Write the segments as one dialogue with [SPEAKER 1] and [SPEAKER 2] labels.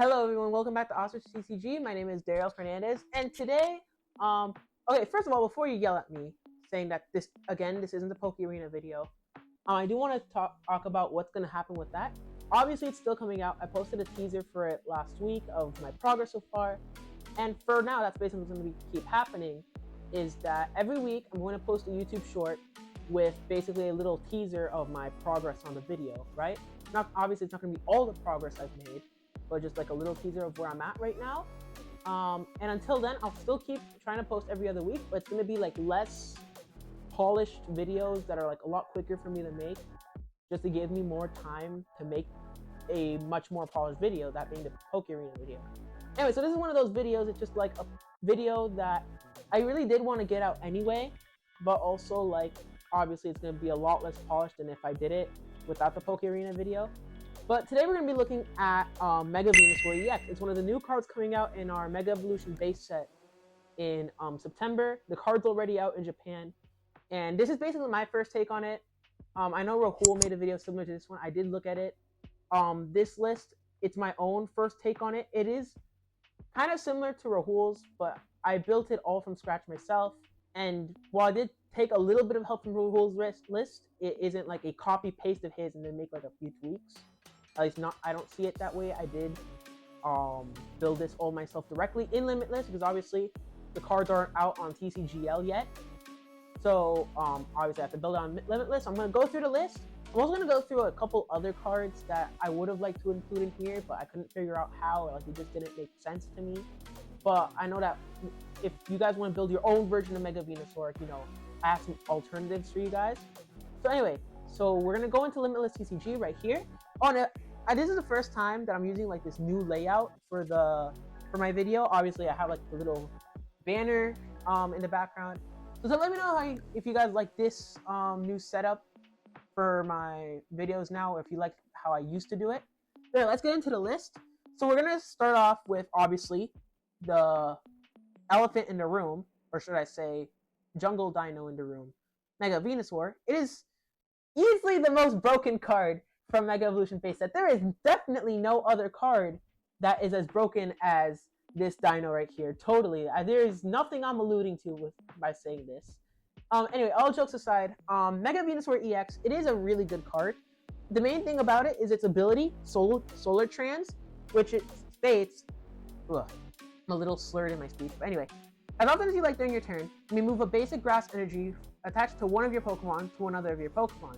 [SPEAKER 1] Hello everyone, welcome back to OstrichTCG. My name is Daryl Fernandez, and today, okay, first of all, before you yell at me saying that this isn't the Poke Arena video, I do want to talk about what's going to happen with that. Obviously, it's still coming out. I posted a teaser for it last week of my progress so far, and for now, that's basically what's going to keep happening, is that every week I'm going to post a YouTube short with basically a little teaser of my progress on the video, right? Obviously, it's not going to be all the progress I've made, but just like a little teaser of where I'm at right now. And until then, I'll still keep trying to post every other week, but it's going to be like less polished videos that are like a lot quicker for me to make, just to give me more time to make a much more polished video, that being the Poke Arena video. Anyway, so this is one of those videos. It's just like a video that I really did want to get out anyway, but also like obviously it's going to be a lot less polished than if I did it without the Poke Arena video. But today we're going to be looking at Mega Venusaur EX. It's one of the new cards coming out in our Mega Evolution base set in September. The card's already out in Japan. And this is basically my first take on it. I know Rahul made a video similar to this one. I did look at it. This list, it's my own first take on it. It is kind of similar to Rahul's, but I built it all from scratch myself. And while I did take a little bit of help from Rahul's list, it isn't like a copy-paste of his and then make like a few tweaks. At least I don't see it that way. I did build this all myself directly in Limitless because obviously the cards aren't out on TCGL yet. So obviously I have to build it on Limitless. I'm going to go through the list. I'm also going to go through a couple other cards that I would have liked to include in here, but I couldn't figure out how, or like it just didn't make sense to me. But I know that if you guys want to build your own version of Mega Venusaur, you know, I have some alternatives for you guys. So anyway, so we're going to go into Limitless TCG right here. Oh, no, this is the first time that I'm using like this new layout for my video. Obviously, I have like the little banner in the background. So let me know if you guys like this new setup for my videos now, or if you like how I used to do it. So let's get into the list. So we're gonna start off with obviously the elephant in the room, or should I say, jungle dino in the room, Mega Venusaur. It is easily the most broken card from Mega Evolution base set. There is definitely no other card that is as broken as this dino right here. Totally. There is nothing I'm alluding to by saying this. Anyway, all jokes aside, Mega Venusaur EX, it is a really good card. The main thing about it is its ability, Solar Trans, which it states, I'm a little slurred in my speech, but anyway, as often as you like during your turn, you may move a basic Grass Energy attached to one of your Pokemon to another of your Pokemon.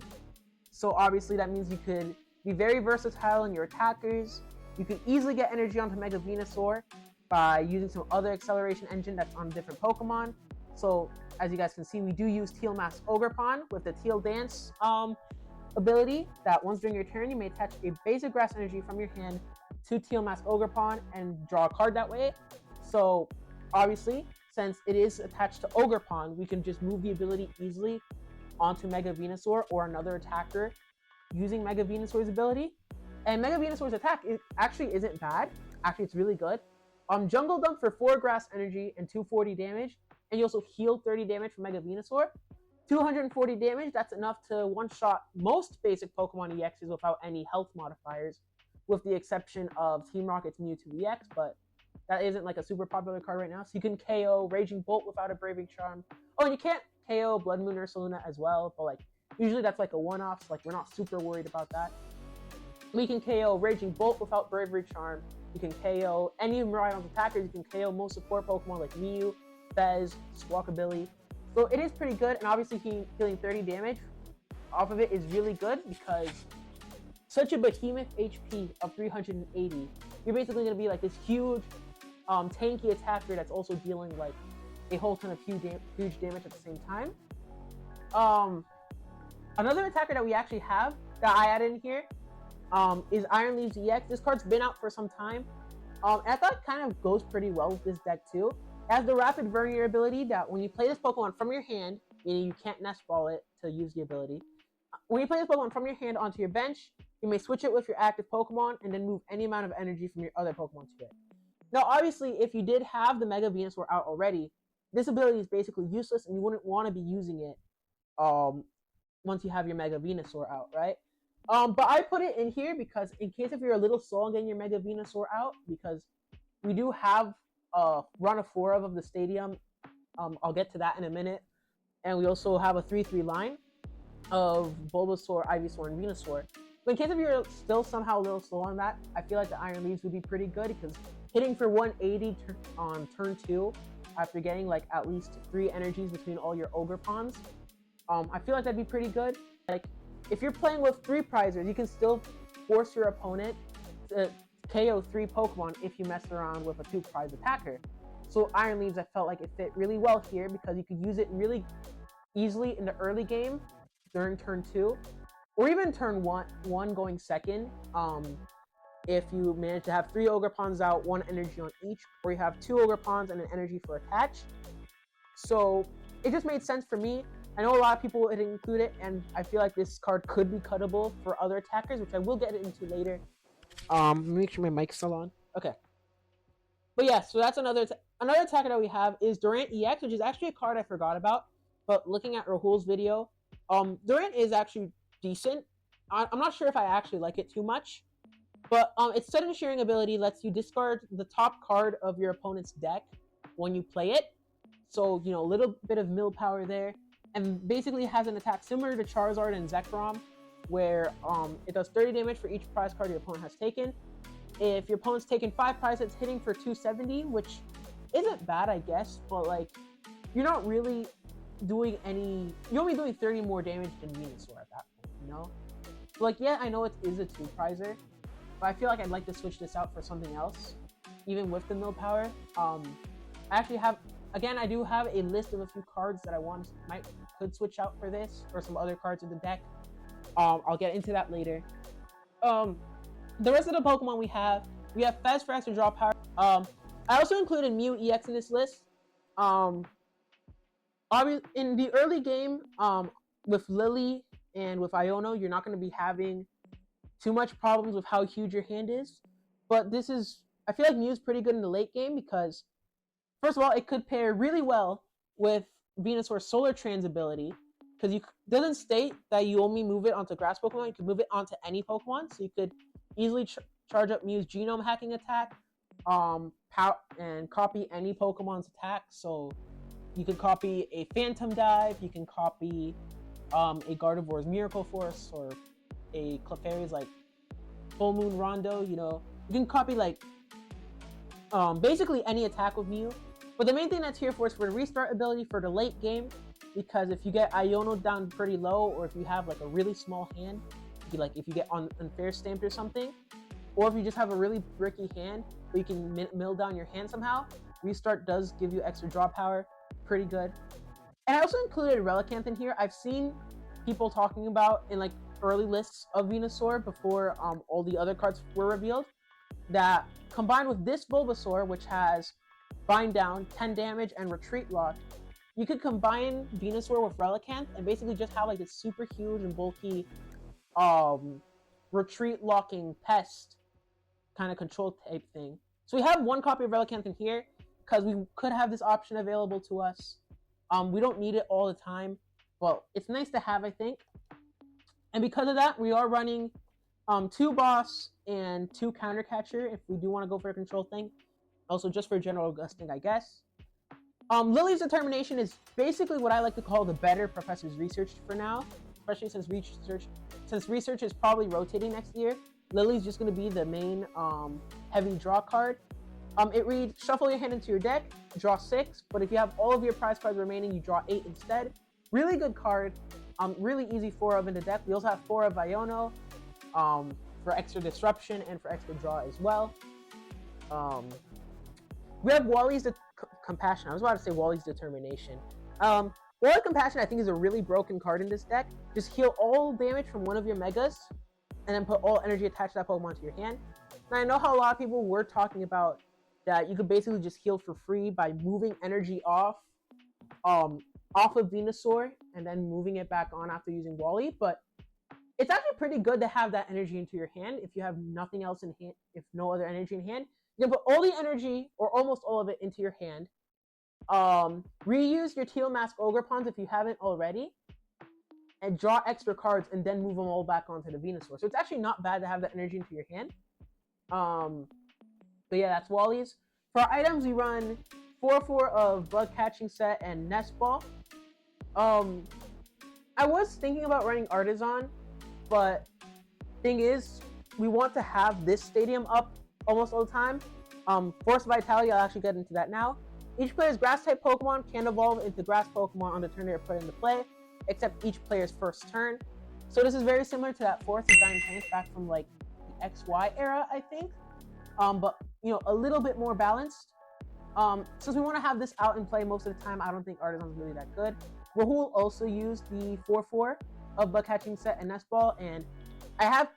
[SPEAKER 1] So obviously that means you could be very versatile in your attackers. You can easily get energy onto Mega Venusaur by using some other acceleration engine that's on different Pokemon. So as you guys can see, we do use Teal Mask Ogerpon with the Teal Dance ability, that once during your turn, you may attach a basic Grass Energy from your hand to Teal Mask Ogerpon and draw a card that way. So obviously, since it is attached to Ogerpon, we can just move the ability easily onto Mega Venusaur or another attacker using Mega Venusaur's ability. And Mega Venusaur's attack actually isn't bad. Actually, it's really good. Jungle Dump for 4 Grass Energy and 240 damage, and you also heal 30 damage from Mega Venusaur. 240 damage, that's enough to one-shot most basic Pokemon EXs without any health modifiers, with the exception of Team Rocket's Mewtwo EX, but that isn't like a super popular card right now. So you can KO Raging Bolt without a Braving Charm. Oh, and you can't KO Blood Moon Ursaluna as well, but like usually that's like a one-off, so like we're not super worried about that. We can KO Raging Bolt without Bravery Charm. You can KO any of Miraidon's attackers. You can KO most support Pokemon like Mew, Fez, Squawkabilly. So it is pretty good, and obviously healing 30 damage off of it is really good because such a behemoth HP of 380, you're basically going to be like this huge tanky attacker that's also dealing like a whole ton of huge damage at the same time. Another attacker that we actually have that I added in here is Iron Leaves EX. This card's been out for some time. And I thought it kind of goes pretty well with this deck too. It has the Rapid Vernier ability that when you play this Pokemon from your hand, meaning you can't Nest Ball it to use the ability. When you play this Pokemon from your hand onto your bench, you may switch it with your active Pokemon and then move any amount of energy from your other Pokemon to it. Now, obviously, if you did have the Mega Venusaur out already, this ability is basically useless and you wouldn't want to be using it once you have your Mega Venusaur out, right? But I put it in here because in case if you're a little slow on getting your Mega Venusaur out, because we do have a run of 4 of the stadium. I'll get to that in a minute. And we also have a 3-3 line of Bulbasaur, Ivysaur, and Venusaur. But in case if you're still somehow a little slow on that, I feel like the Iron Leaves would be pretty good because hitting for 180 on turn 2 after getting like at least 3 energies between all your Ogerpons, I feel like that'd be pretty good. Like if you're playing with 3 prizers, you can still force your opponent to KO 3 Pokemon if you mess around with a 2 prize attacker. So Iron Leaves, I felt like it fit really well here because you could use it really easily in the early game during turn 2 or even turn 1 going second. If you manage to have 3 Ogerpons out, 1 energy on each, or you have 2 Ogerpons and an energy for attach. So it just made sense for me. I know a lot of people would include it, and I feel like this card could be cuttable for other attackers, which I will get into later. Make sure my mic's still on. Okay. But yeah, so that's another attacker that we have is Durant EX, which is actually a card I forgot about. But looking at Rahul's video, Durant is actually decent. I'm not sure if I actually like it too much, but its sudden shearing ability lets you discard the top card of your opponent's deck when you play it. So, you know, a little bit of mill power there. And basically has an attack similar to Charizard and Zekrom, where it does 30 damage for each prize card your opponent has taken. If your opponent's taken 5 prizes, it's hitting for 270, which isn't bad, I guess, but like you're not really doing any. You're only doing 30 more damage than Venusaur at that point, you know? So like, yeah, I know it is a 2 prizer, but I feel like I'd like to switch this out for something else, even with the mill power. I actually have, again, I do have a list of a few cards that I could switch out for this, or some other cards in the deck. I'll get into that later. The rest of the Pokemon we have Fez for extra draw power. I also included Mew EX in this list. In the early game, with Lillie and with Iono, you're not going to be having too much problems with how huge your hand is. But I feel like Mew's pretty good in the late game because, first of all, it could pair really well with Venusaur's Solar Trans ability, because it doesn't state that you only move it onto grass Pokemon. You can move it onto any Pokemon, so you could easily charge up Mew's genome hacking attack, and copy any Pokemon's attack. So you can copy a Phantom Dive, you can copy a Gardevoir's Miracle Force, or a Clefairy's like Full Moon Rondo. You know, you can copy like basically any attack with Mew. But the main thing that's here for is for the restart ability for the late game, because if you get Iono down pretty low, or if you have like a really small hand, like if you get unfair stamped or something, or if you just have a really bricky hand but you can mill down your hand somehow, restart does give you extra draw power. Pretty good. And I also included Relicanth in here. I've seen people talking about in like early lists of Venusaur before all the other cards were revealed, that combined with this Bulbasaur, which has Bind Down, 10 damage, and Retreat Lock, you could combine Venusaur with Relicanth and basically just have like this super huge and bulky retreat locking pest kind of control type thing. So we have 1 copy of Relicanth in here because we could have this option available to us. We don't need it all the time, but it's nice to have, I think. And because of that, we are running 2 boss and 2 counter catcher if we do want to go for a control thing. Also just for general gusting, I guess. Lily's Determination is basically what I like to call the better Professor's Research for now, especially since research is probably rotating next year. Lily's just going to be the main heavy draw card. It reads, shuffle your hand into your deck, draw 6, but if you have all of your prize cards remaining, you draw 8 instead. Really good card. Really easy 4 of in the deck. We also have 4 of Iono for extra disruption and for extra draw as well. We have Wally's Compassion. I was about to say Wally's Determination. Wally Compassion, I think, is a really broken card in this deck. Just heal all damage from one of your Megas, and then put all energy attached to that Pokemon to your hand. Now, I know how a lot of people were talking about that you could basically just heal for free by moving energy off of Venusaur and then moving it back on after using Wally, but it's actually pretty good to have that energy into your hand if you have nothing else in hand, if no other energy in hand. You can put all the energy, or almost all of it, into your hand. Reuse your Teal Mask Ogerpons if you haven't already. and draw extra cards and then move them all back onto the Venusaur. So it's actually not bad to have that energy into your hand. But yeah, that's Wally's. For our items, we run 4/4 of Bug Catching Set and Nest Ball. I was thinking about running Artisan, but thing is, we want to have this stadium up almost all the time. Forest of Vitality, I'll actually get into that now. Each player's grass-type Pokemon can evolve into grass Pokemon on the turn they are put into play, except each player's first turn. So this is very similar to that Forest of Giant Plants back from like the XY era, I think. But you know, a little bit more balanced. Since we want to have this out and play most of the time, I don't think Artisan is really that good. Rahul also used the 4/4 of Bug Catching Set and Nest Ball, and I have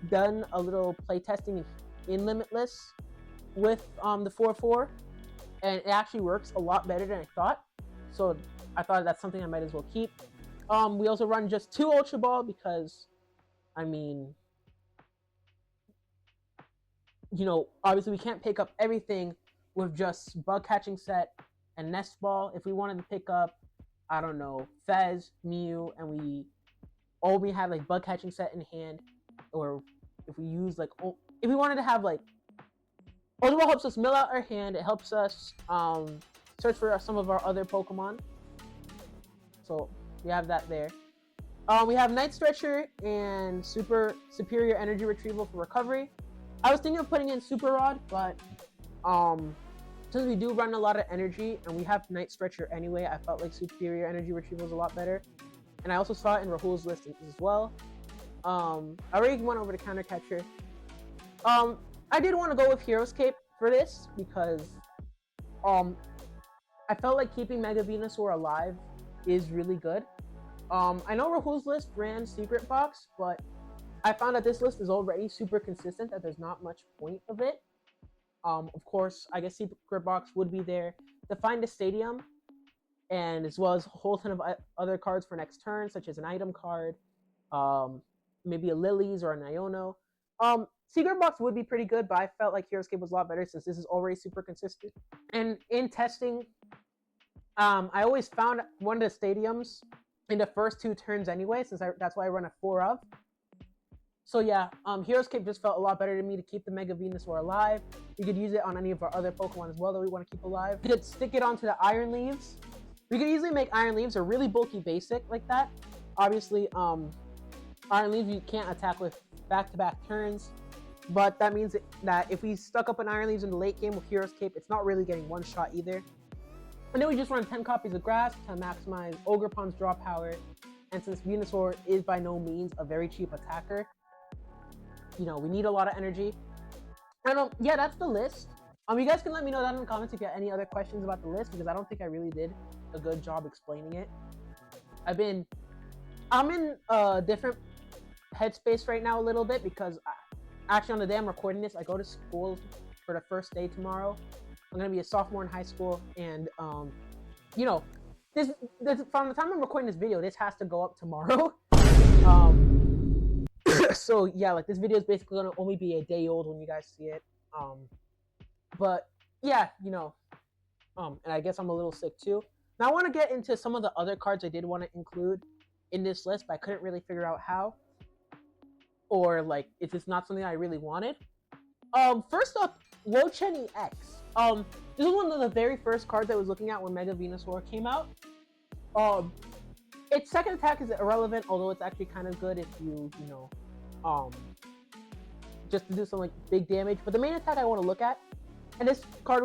[SPEAKER 1] done a little play testing in Limitless with the 4/4, and it actually works a lot better than I thought. So I thought that's something I might as well keep. We also run just 2 Ultra Ball because, I mean, you know, obviously we can't pick up everything with just Bug Catching Set and Nest Ball. If we wanted to pick up, I don't know, Fez, Mew, and we only have like Bug Catching Set in hand, or if we use like, if we wanted to have like, Ultra Ball helps us mill out our hand. It helps us search for some of our other Pokemon. So we have that there. We have Night Stretcher and Superior Energy Retrieval for recovery. I was thinking of putting in Super Rod, but since we do run a lot of energy and we have Night Stretcher anyway, I felt like Superior Energy Retrieval was a lot better. And I also saw it in Rahul's list as well. I already went over the Counter Catcher. I did want to go with Hero's Cape for this because I felt like keeping Mega Venusaur alive is really good. I know Rahul's list ran Secret Box, but I found that this list is already super consistent, that there's not much point of it. Of course, I guess Secret Box would be there to find a stadium, and as well as a whole ton of other cards for next turn, such as an item card, maybe a Lillie's or an Iono. Secret Box would be pretty good, but I felt like Hero's Cape was a lot better since this is already super consistent. And in testing, I always found one of the stadiums in the first 2 turns anyway, since that's why I run a 4 of. So yeah, Hero's Cape just felt a lot better to me to keep the Mega Venusaur alive. We could use it on any of our other Pokemon as well that we want to keep alive. We could stick it onto the Iron Leaves. We could easily make Iron Leaves a really bulky basic like that. Obviously, Iron Leaves you can't attack with back-to-back turns, but that means that if we stuck up an Iron Leaves in the late game with Hero's Cape, it's not really getting one shot either. And then we just run 10 copies of Grass to maximize Ogerpon's draw power. And since Venusaur is by no means a very cheap attacker, you know, we need a lot of energy. And yeah, that's the list. You guys can let me know down in the comments if you have any other questions about the list, because I don't think I really did a good job explaining it. I'm in a different headspace right now a little bit, because actually on the day I'm recording this, I go to school for the first day tomorrow. I'm gonna be a sophomore in high school, and you know, this from the time I'm recording this video, this has to go up tomorrow. So yeah, like this video is basically gonna only be a day old when you guys see it. But yeah, you know, and I guess I'm a little sick too. Now I want to get into some of the other cards I did want to include in this list, but I couldn't really figure out how, or like it's just not something I really wanted. First up, Wocheni X. This is one of the very first cards I was looking at when Mega Venusaur came out. Its second attack is irrelevant, although it's actually kind of good if you know, just to do some like big damage. But the main attack I want to look at, and this card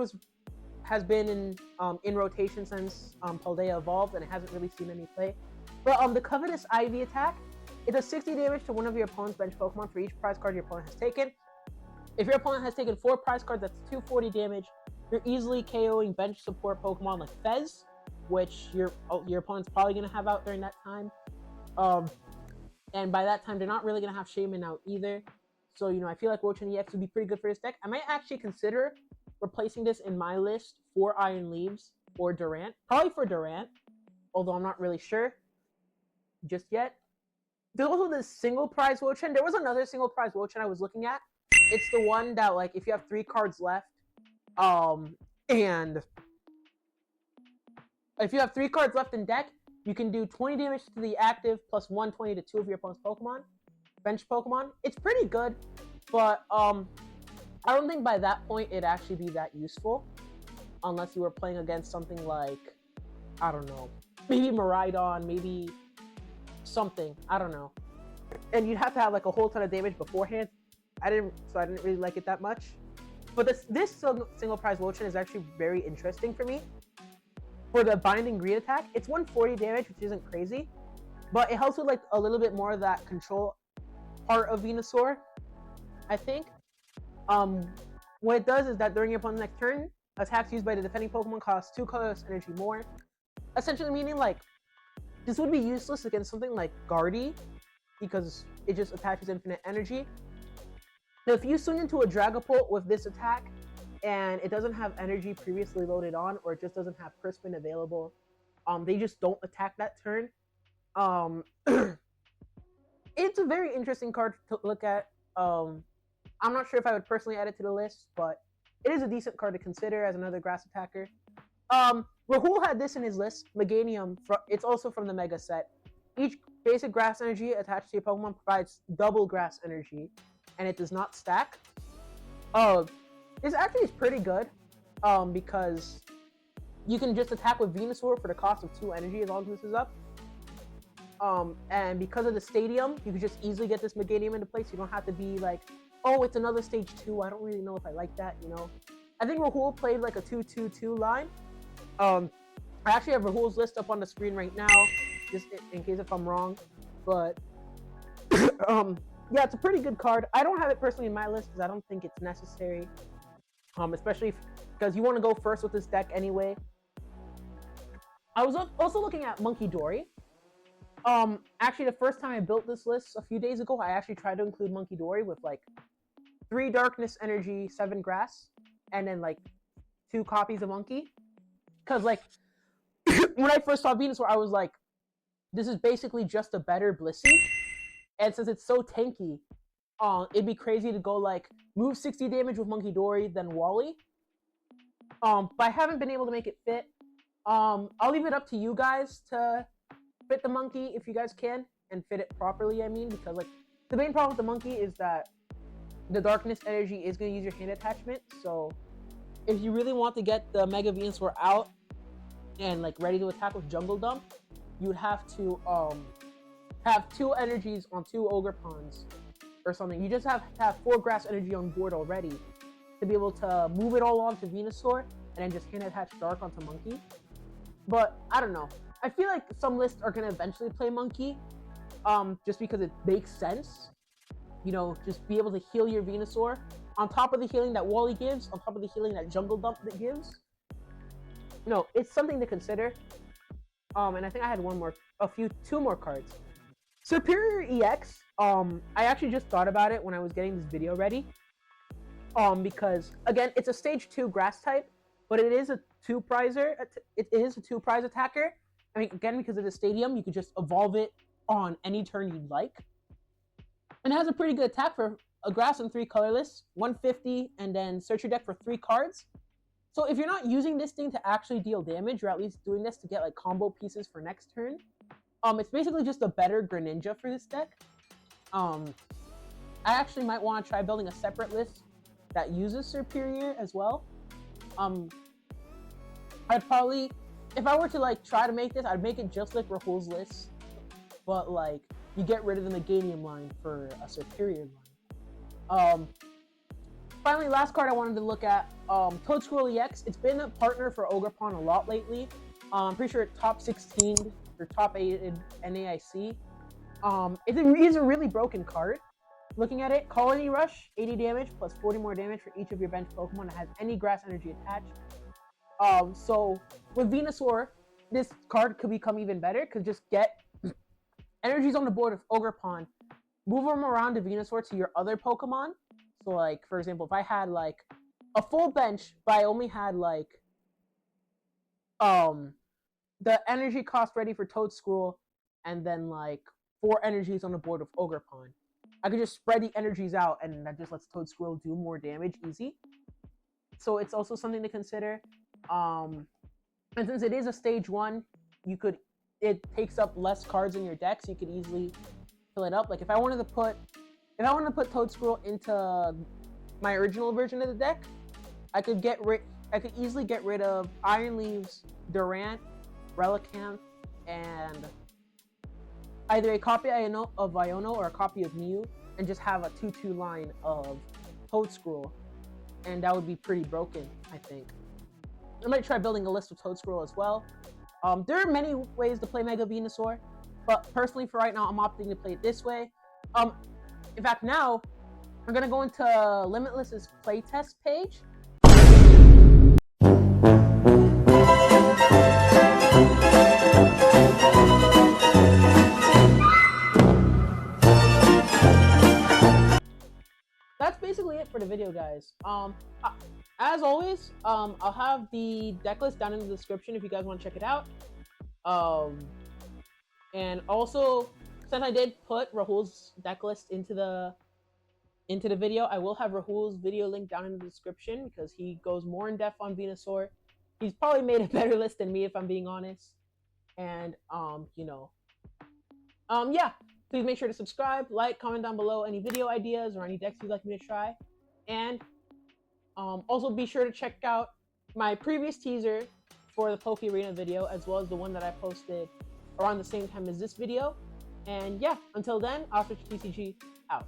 [SPEAKER 1] has been in rotation since Paldea evolved, and it hasn't really seen any play. But the Covetous Ivy attack, it does 60 damage to one of your opponent's bench Pokemon for each prize card your opponent has taken. If your opponent has taken 4 prize cards, that's 240 damage. You're easily KOing bench support Pokemon like Fez, which your opponent's probably going to have out during that time. And by that time, they're not really going to have Shaman out either. So, you know, I feel like Wocheni X would be pretty good for this deck. I might actually consider replacing this in my list for Iron Leaves or Durant. Probably for Durant, although I'm not really sure just yet. There's also this single prize Wochen. There was another single prize Wochen I was looking at. It's the one that, like, if you have 3 cards left, and if you have 3 cards left in deck, You can do 20 damage to the active plus 120 to 2 of your opponent's Pokemon, bench Pokemon. It's pretty good, but I don't think by that point it'd actually be that useful, unless you were playing against something like, I don't know, maybe Miraidon, maybe something, I don't know. And you'd have to have like a whole ton of damage beforehand. I didn't really like it that much. But this single prize Lotron is actually very interesting for me. For the binding green attack, it's 140 damage, which isn't crazy, but it helps with like a little bit more of that control part of Venusaur, I think. What it does is that during your opponent's next turn, attacks used by the defending Pokemon cost 2 colorless energy more. Essentially meaning like this would be useless against something like Guardy, because it just attaches infinite energy. Now, if you swing into a Dragapult with this attack and it doesn't have energy previously loaded on, or it just doesn't have Crispin available, they just don't attack that turn. It's a very interesting card to look at. I'm not sure if I would personally add it to the list, but it is a decent card to consider as another grass attacker. Rahul had this in his list, Meganium. It's also from the Mega set. Each basic grass energy attached to your Pokemon provides double grass energy, and it does not stack. This actually is pretty good, because you can just attack with Venusaur for the cost of 2 energy as long as this is up. And because of the stadium, you can just easily get this Meganium into place. You don't have to be like, oh, it's another stage 2. I don't really know if I like that, you know. I think Rahul played like a 2-2-2 line. I actually have Rahul's list up on the screen right now, just in case if I'm wrong. But yeah, it's a pretty good card. I don't have it personally in my list because I don't think it's necessary. Especially because you want to go first with this deck anyway. I was also looking at Monkey Dory. Actually, the first time I built this list a few days ago, I actually tried to include Monkey Dory with like 3 Darkness Energy, 7 Grass, and then like 2 copies of Monkey. Because like when I first saw Venusaur, I was like, this is basically just a better Blissey. And since it's so tanky, it'd be crazy to go like move 60 damage with Monkey Dory than Wally. But I haven't been able to make it fit. I'll leave it up to you guys to fit the monkey if you guys can, and fit it properly, I mean, because like the main problem with the monkey is that the Darkness Energy is going to use your hand attachment. So if you really want to get the Mega Venusaur out and like ready to attack with Jungle Dump, you would have to have 2 energies on 2 Ogerpons or something. You just have to have 4 grass energy on board already to be able to move it all onto Venusaur and then just hand attach Dark onto Monkey. But I don't know. I feel like some lists are going to eventually play Monkey, just because it makes sense. You know, just be able to heal your Venusaur on top of the healing that Wally gives, on top of the healing that Jungle Dump that gives. You know, it's something to consider. And I think I had 2 more cards. Superior EX, I actually just thought about it when I was getting this video ready. Because again, it's a stage 2 grass type, but it is a 2-prizer. It is a 2-prize attacker. I mean, again, because of the stadium, you could just evolve it on any turn you'd like. And it has a pretty good attack for a grass and 3 colorless, 150, and then search your deck for 3 cards. So if you're not using this thing to actually deal damage, you're at least doing this to get like combo pieces for next turn. It's basically just a better Greninja for this deck. I actually might want to try building a separate list that uses Superior as well. I'd probably, if I were to like try to make this, I'd make it just like Rahul's list, but like you get rid of the Meganium line for a Superior line. Finally, last card I wanted to look at, Toadsquirrel EX. It's been a partner for Ogerpon a lot lately. I'm pretty sure it's top 16 or top 8 in NAIC. It's a really broken card. Looking at it, Colony Rush, 80 damage plus 40 more damage for each of your bench Pokemon that has any grass energy attached. So with Venusaur, this card could become even better, because just get energies on the board of Ogerpon, move them around to Venusaur to your other Pokemon. So like, for example, if I had like a full bench, but I only had like the energy cost ready for Toadsquirrel, and then like 4 energies on the board of Ogerpon, I could just spread the energies out, and that just lets Toadsquirrel do more damage easy. So it's also something to consider. And since it is a stage 1, you could it takes up less cards in your deck, so you could easily fill it up. Like if I wanted to put Toedscruel into my original version of the deck, I could easily get rid of Iron Leaves, Durant, Relicanth, and either a copy of Iono or a copy of Mew, and just have a 2/2 line of Toedscruel, and that would be pretty broken, I think. I might try building a list of Toedscruel as well. There are many ways to play Mega Venusaur, but personally for right now, I'm opting to play it this way. In fact, now I'm gonna go into Limitless's playtest page. That's basically it for the video, guys. As always, I'll have the deck list down in the description if you guys want to check it out. And also, since I did put Rahul's deck list into the video, I will have Rahul's video link down in the description because he goes more in depth on Venusaur. He's probably made a better list than me, if I'm being honest. And yeah. Please make sure to subscribe, like, comment down below any video ideas or any decks you'd like me to try. And also be sure to check out my previous teaser for the Poke Arena video, as well as the one that I posted around the same time as this video. And yeah, until then, OstrichTCG out.